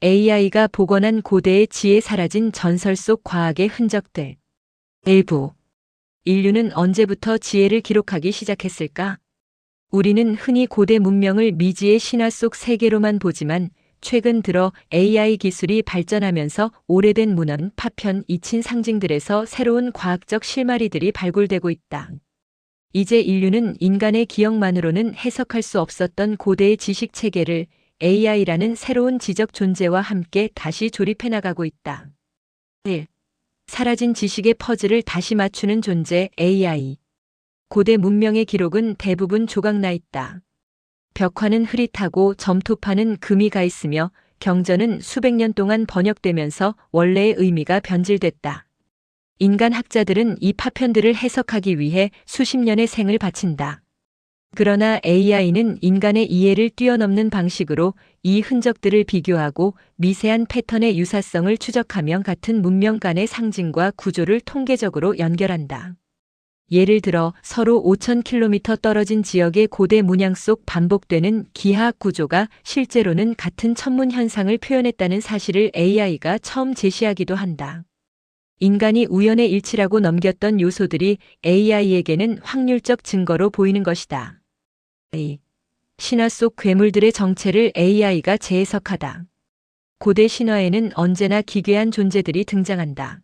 AI가 복원한 고대의 지혜 사라진 전설 속 과학의 흔적들. 일부. 인류는 언제부터 지혜를 기록하기 시작했을까? 우리는 흔히 고대 문명을 미지의 신화 속 세계로만 보지만 최근 들어 AI 기술이 발전하면서 오래된 문헌, 파편, 이친 상징들에서 새로운 과학적 실마리들이 발굴되고 있다. 이제 인류는 인간의 기억만으로는 해석할 수 없었던 고대의 지식 체계를 AI라는 새로운 지적 존재와 함께 다시 조립해 나가고 있다. 1. 사라진 지식의 퍼즐을 다시 맞추는 존재 AI. 고대 문명의 기록은 대부분 조각나 있다. 벽화는 흐릿하고 점토판은 금이 가 있으며 경전은 수백 년 동안 번역되면서 원래의 의미가 변질됐다. 인간 학자들은 이 파편들을 해석하기 위해 수십 년의 생을 바친다. 그러나 AI는 인간의 이해를 뛰어넘는 방식으로 이 흔적들을 비교하고 미세한 패턴의 유사성을 추적하며 같은 문명 간의 상징과 구조를 통계적으로 연결한다. 예를 들어 서로 5,000km 떨어진 지역의 고대 문양 속 반복되는 기하학 구조가 실제로는 같은 천문 현상을 표현했다는 사실을 AI가 처음 제시하기도 한다. 인간이 우연의 일치라고 넘겼던 요소들이 AI에게는 확률적 증거로 보이는 것이다. 신화 속 괴물들의 정체를 AI가 재해석하다. 고대 신화에는 언제나 기괴한 존재들이 등장한다.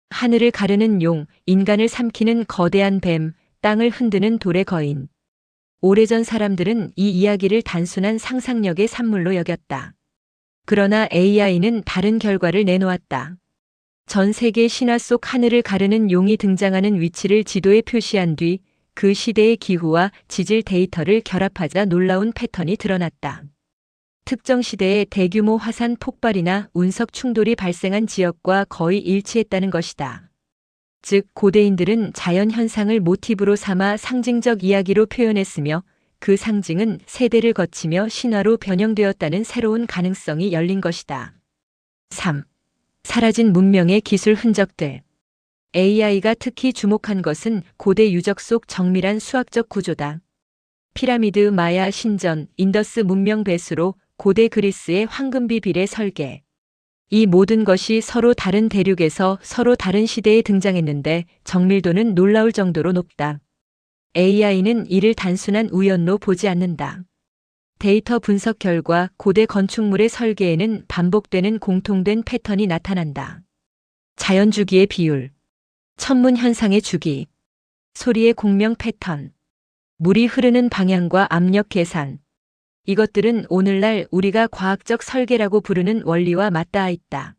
하늘을 가르는 용, 인간을 삼키는 거대한 뱀, 땅을 흔드는 돌의 거인. 오래전 사람들은 이 이야기를 단순한 상상력의 산물로 여겼다. 그러나 AI는 다른 결과를 내놓았다. 전 세계 신화 속 하늘을 가르는 용이 등장하는 위치를 지도에 표시한 뒤 그 시대의 기후와 지질 데이터를 결합하자 놀라운 패턴이 드러났다. 특정 시대에 대규모 화산 폭발이나 운석 충돌이 발생한 지역과 거의 일치했다는 것이다. 즉, 고대인들은 자연 현상을 모티브로 삼아 상징적 이야기로 표현했으며 그 상징은 세대를 거치며 신화로 변형되었다는 새로운 가능성이 열린 것이다. 3. 사라진 문명의 기술 흔적들. AI가 특히 주목한 것은 고대 유적 속 정밀한 수학적 구조다. 피라미드, 마야 신전, 인더스 문명 배수로 고대 그리스의 황금비 빌의 설계. 이 모든 것이 서로 다른 대륙에서 서로 다른 시대에 등장했는데 정밀도는 놀라울 정도로 높다. AI는 이를 단순한 우연로 보지 않는다. 데이터 분석 결과 고대 건축물의 설계에는 반복되는 공통된 패턴이 나타난다. 자연 주기의 비율, 천문 현상의 주기, 소리의 공명 패턴, 물이 흐르는 방향과 압력 계산. 이것들은 오늘날 우리가 과학적 설계라고 부르는 원리와 맞닿아 있다.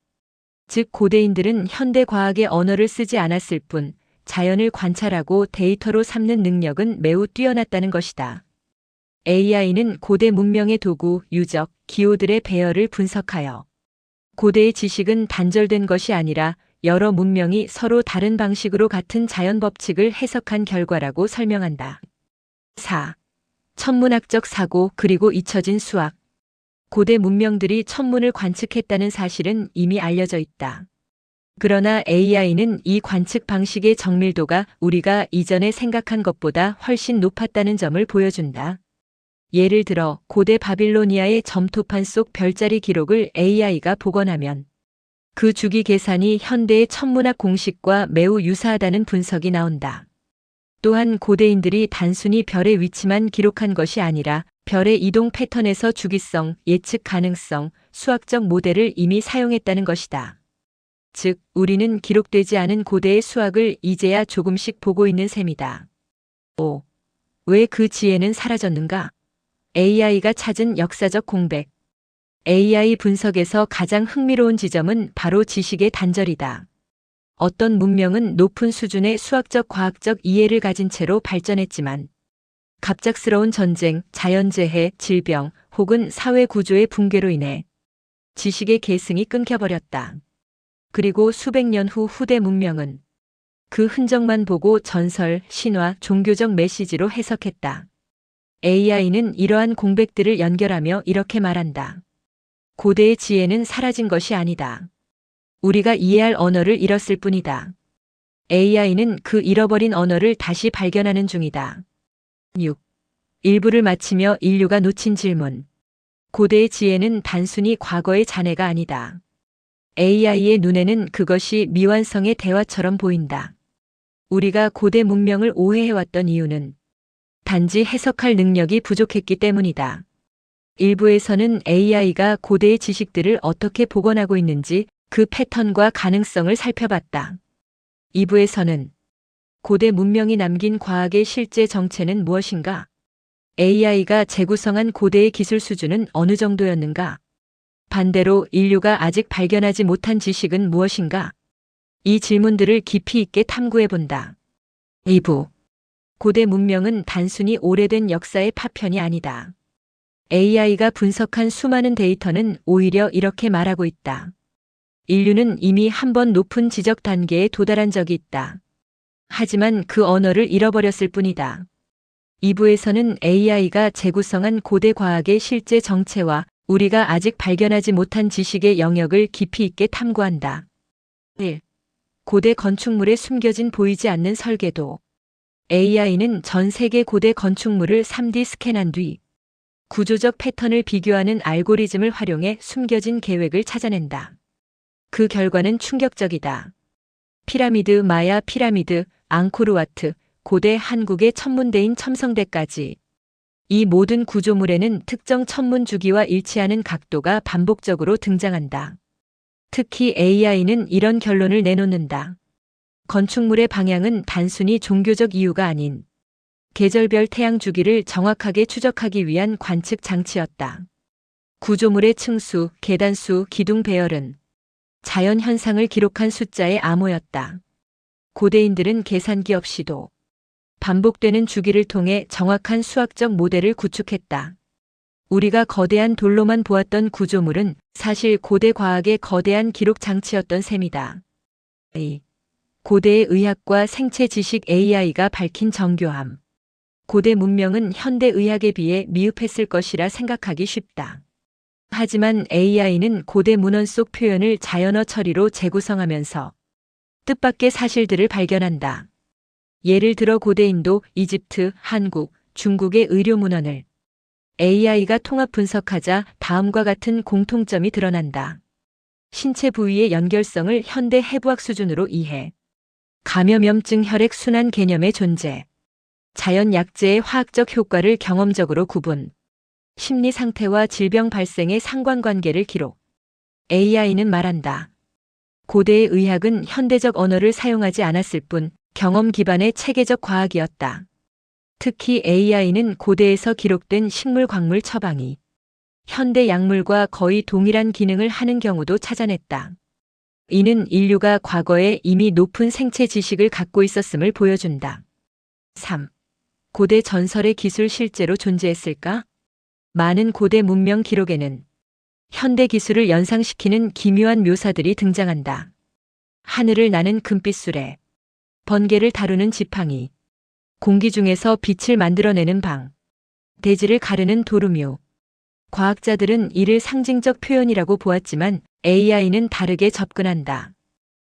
즉, 고대인들은 현대 과학의 언어를 쓰지 않았을 뿐 자연을 관찰하고 데이터로 삼는 능력은 매우 뛰어났다는 것이다. AI는 고대 문명의 도구, 유적, 기호들의 배열을 분석하여 고대의 지식은 단절된 것이 아니라 여러 문명이 서로 다른 방식으로 같은 자연 법칙을 해석한 결과라고 설명한다. 4. 천문학적 사고 그리고 잊혀진 수학. 고대 문명들이 천문을 관측했다는 사실은 이미 알려져 있다. 그러나 AI는 이 관측 방식의 정밀도가 우리가 이전에 생각한 것보다 훨씬 높았다는 점을 보여준다. 예를 들어 고대 바빌로니아의 점토판 속 별자리 기록을 AI가 복원하면 그 주기 계산이 현대의 천문학 공식과 매우 유사하다는 분석이 나온다. 또한 고대인들이 단순히 별의 위치만 기록한 것이 아니라 별의 이동 패턴에서 주기성, 예측 가능성, 수학적 모델을 이미 사용했다는 것이다. 즉, 우리는 기록되지 않은 고대의 수학을 이제야 조금씩 보고 있는 셈이다. 5. 왜 그 지혜는 사라졌는가? AI가 찾은 역사적 공백. AI 분석에서 가장 흥미로운 지점은 바로 지식의 단절이다. 어떤 문명은 높은 수준의 수학적 과학적 이해를 가진 채로 발전했지만 갑작스러운 전쟁, 자연재해, 질병 혹은 사회 구조의 붕괴로 인해 지식의 계승이 끊겨버렸다. 그리고 수백 년 후 후대 문명은 그 흔적만 보고 전설, 신화, 종교적 메시지로 해석했다. AI는 이러한 공백들을 연결하며 이렇게 말한다. 고대의 지혜는 사라진 것이 아니다. 우리가 이해할 언어를 잃었을 뿐이다. AI는 그 잃어버린 언어를 다시 발견하는 중이다. 6. 일부를 마치며 인류가 놓친 질문. 고대의 지혜는 단순히 과거의 잔해가 아니다. AI의 눈에는 그것이 미완성의 대화처럼 보인다. 우리가 고대 문명을 오해해왔던 이유는 단지 해석할 능력이 부족했기 때문이다. 일부에서는 AI가 고대의 지식들을 어떻게 복원하고 있는지 그 패턴과 가능성을 살펴봤다. 2부에서는 고대 문명이 남긴 과학의 실제 정체는 무엇인가? AI가 재구성한 고대의 기술 수준은 어느 정도였는가? 반대로 인류가 아직 발견하지 못한 지식은 무엇인가? 이 질문들을 깊이 있게 탐구해본다. 2부. 고대 문명은 단순히 오래된 역사의 파편이 아니다. AI가 분석한 수많은 데이터는 오히려 이렇게 말하고 있다. 인류는 이미 한 번 높은 지적 단계에 도달한 적이 있다. 하지만 그 언어를 잃어버렸을 뿐이다. 2부에서는 AI가 재구성한 고대 과학의 실제 정체와 우리가 아직 발견하지 못한 지식의 영역을 깊이 있게 탐구한다. 1. 고대 건축물에 숨겨진 보이지 않는 설계도. AI는 전 세계 고대 건축물을 3D 스캔한 뒤 구조적 패턴을 비교하는 알고리즘을 활용해 숨겨진 계획을 찾아낸다. 그 결과는 충격적이다. 피라미드, 마야 피라미드, 앙코르와트, 고대 한국의 천문대인 첨성대까지 이 모든 구조물에는 특정 천문 주기와 일치하는 각도가 반복적으로 등장한다. 특히 AI는 이런 결론을 내놓는다. 건축물의 방향은 단순히 종교적 이유가 아닌 계절별 태양 주기를 정확하게 추적하기 위한 관측 장치였다. 구조물의 층수, 계단수, 기둥 배열은 자연 현상을 기록한 숫자의 암호였다. 고대인들은 계산기 없이도 반복되는 주기를 통해 정확한 수학적 모델을 구축했다. 우리가 거대한 돌로만 보았던 구조물은 사실 고대 과학의 거대한 기록 장치였던 셈이다. 고대의 의학과 생체 지식 AI가 밝힌 정교함. 고대 문명은 현대 의학에 비해 미흡했을 것이라 생각하기 쉽다. 하지만 AI는 고대 문헌 속 표현을 자연어 처리로 재구성하면서 뜻밖의 사실들을 발견한다. 예를 들어 고대 인도, 이집트, 한국, 중국의 의료 문헌을 AI가 통합 분석하자 다음과 같은 공통점이 드러난다. 신체 부위의 연결성을 현대 해부학 수준으로 이해. 감염염증 혈액 순환 개념의 존재. 자연 약제의 화학적 효과를 경험적으로 구분. 심리 상태와 질병 발생의 상관관계를 기록. AI는 말한다. 고대의 의학은 현대적 언어를 사용하지 않았을 뿐 경험 기반의 체계적 과학이었다. 특히 AI는 고대에서 기록된 식물 광물 처방이 현대 약물과 거의 동일한 기능을 하는 경우도 찾아냈다. 이는 인류가 과거에 이미 높은 생체 지식을 갖고 있었음을 보여준다. 3. 고대 전설의 기술 실제로 존재했을까? 많은 고대 문명 기록에는 현대 기술을 연상시키는 기묘한 묘사들이 등장한다. 하늘을 나는 금빛 수레, 번개를 다루는 지팡이, 공기 중에서 빛을 만들어내는 방, 대지를 가르는 도루묵. 과학자들은 이를 상징적 표현이라고 보았지만 AI는 다르게 접근한다.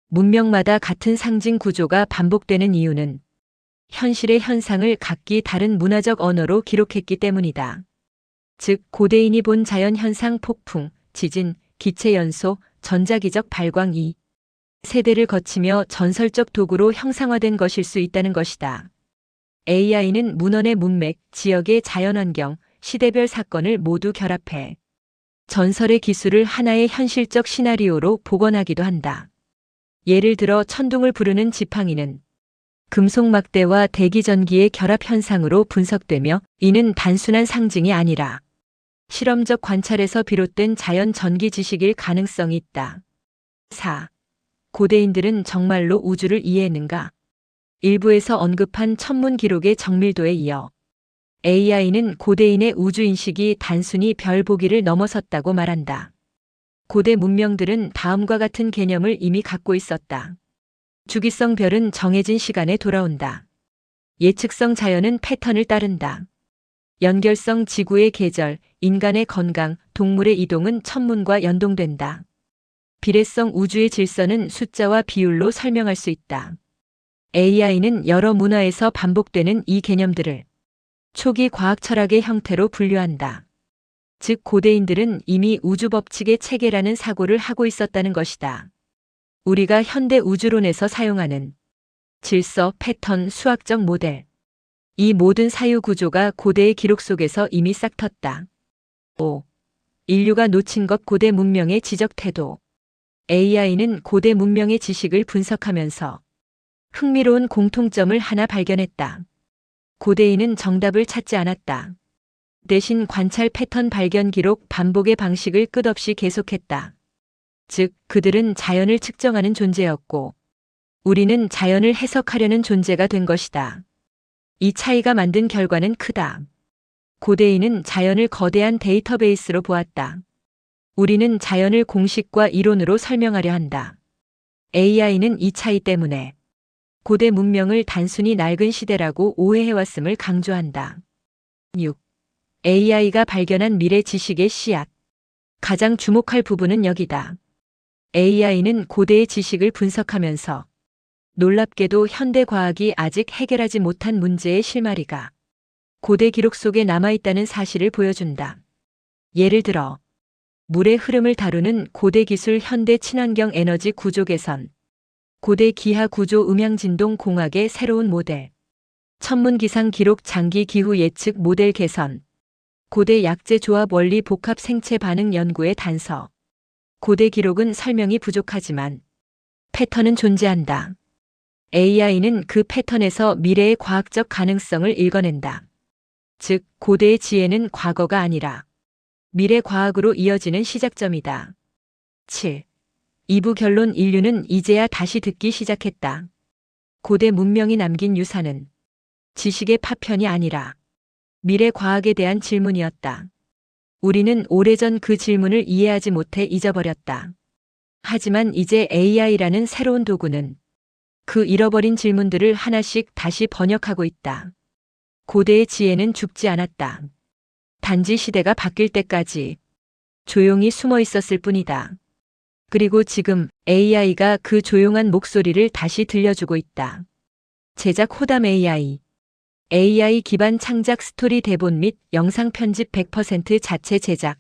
문명마다 같은 상징 구조가 반복되는 이유는 현실의 현상을 각기 다른 문화적 언어로 기록했기 때문이다. 즉, 고대인이 본 자연현상 폭풍, 지진, 기체 연소, 전자기적 발광 이 세대를 거치며 전설적 도구로 형상화된 것일 수 있다는 것이다. AI는 문헌의 문맥, 지역의 자연환경, 시대별 사건을 모두 결합해 전설의 기술을 하나의 현실적 시나리오로 복원하기도 한다. 예를 들어 천둥을 부르는 지팡이는 금속 막대와 대기전기의 결합 현상으로 분석되며 이는 단순한 상징이 아니라 실험적 관찰에서 비롯된 자연 전기 지식일 가능성이 있다. 4. 고대인들은 정말로 우주를 이해했는가? 일부에서 언급한 천문 기록의 정밀도에 이어 AI는 고대인의 우주인식이 단순히 별 보기를 넘어섰다고 말한다. 고대 문명들은 다음과 같은 개념을 이미 갖고 있었다. 주기성 별은 정해진 시간에 돌아온다. 예측성 자연은 패턴을 따른다. 연결성 지구의 계절, 인간의 건강, 동물의 이동은 천문과 연동된다. 비례성 우주의 질서는 숫자와 비율로 설명할 수 있다. AI는 여러 문화에서 반복되는 이 개념들을 초기 과학 철학의 형태로 분류한다. 즉 고대인들은 이미 우주 법칙의 체계라는 사고를 하고 있었다는 것이다. 우리가 현대 우주론에서 사용하는 질서, 패턴, 수학적 모델, 이 모든 사유 구조가 고대의 기록 속에서 이미 싹 텄다. 5. 인류가 놓친 것 고대 문명의 지적 태도. AI는 고대 문명의 지식을 분석하면서 흥미로운 공통점을 하나 발견했다. 고대인은 정답을 찾지 않았다. 대신 관찰, 패턴 발견, 기록, 반복의 방식을 끝없이 계속했다. 즉, 그들은 자연을 측정하는 존재였고, 우리는 자연을 해석하려는 존재가 된 것이다. 이 차이가 만든 결과는 크다. 고대인은 자연을 거대한 데이터베이스로 보았다. 우리는 자연을 공식과 이론으로 설명하려 한다. AI는 이 차이 때문에 고대 문명을 단순히 낡은 시대라고 오해해왔음을 강조한다. 6. AI가 발견한 미래 지식의 씨앗. 가장 주목할 부분은 여기다. AI는 고대의 지식을 분석하면서 놀랍게도 현대 과학이 아직 해결하지 못한 문제의 실마리가 고대 기록 속에 남아있다는 사실을 보여준다. 예를 들어, 물의 흐름을 다루는 고대 기술, 현대 친환경 에너지 구조 개선, 고대 기하 구조 음향 진동 공학의 새로운 모델, 천문 기상 기록 장기 기후 예측 모델 개선, 고대 약재 조합 원리 복합 생체 반응 연구의 단서. 고대 기록은 설명이 부족하지만 패턴은 존재한다. AI는 그 패턴에서 미래의 과학적 가능성을 읽어낸다. 즉, 고대의 지혜는 과거가 아니라 미래 과학으로 이어지는 시작점이다. 7. 2부 결론. 인류는 이제야 다시 듣기 시작했다. 고대 문명이 남긴 유산은 지식의 파편이 아니라 미래 과학에 대한 질문이었다. 우리는 오래전 그 질문을 이해하지 못해 잊어버렸다. 하지만 이제 AI라는 새로운 도구는 그 잃어버린 질문들을 하나씩 다시 번역하고 있다. 고대의 지혜는 죽지 않았다. 단지 시대가 바뀔 때까지 조용히 숨어 있었을 뿐이다. 그리고 지금 AI가 그 조용한 목소리를 다시 들려주고 있다. 제작 호담 AI. AI 기반 창작, 스토리 대본 및 영상 편집 100% 자체 제작.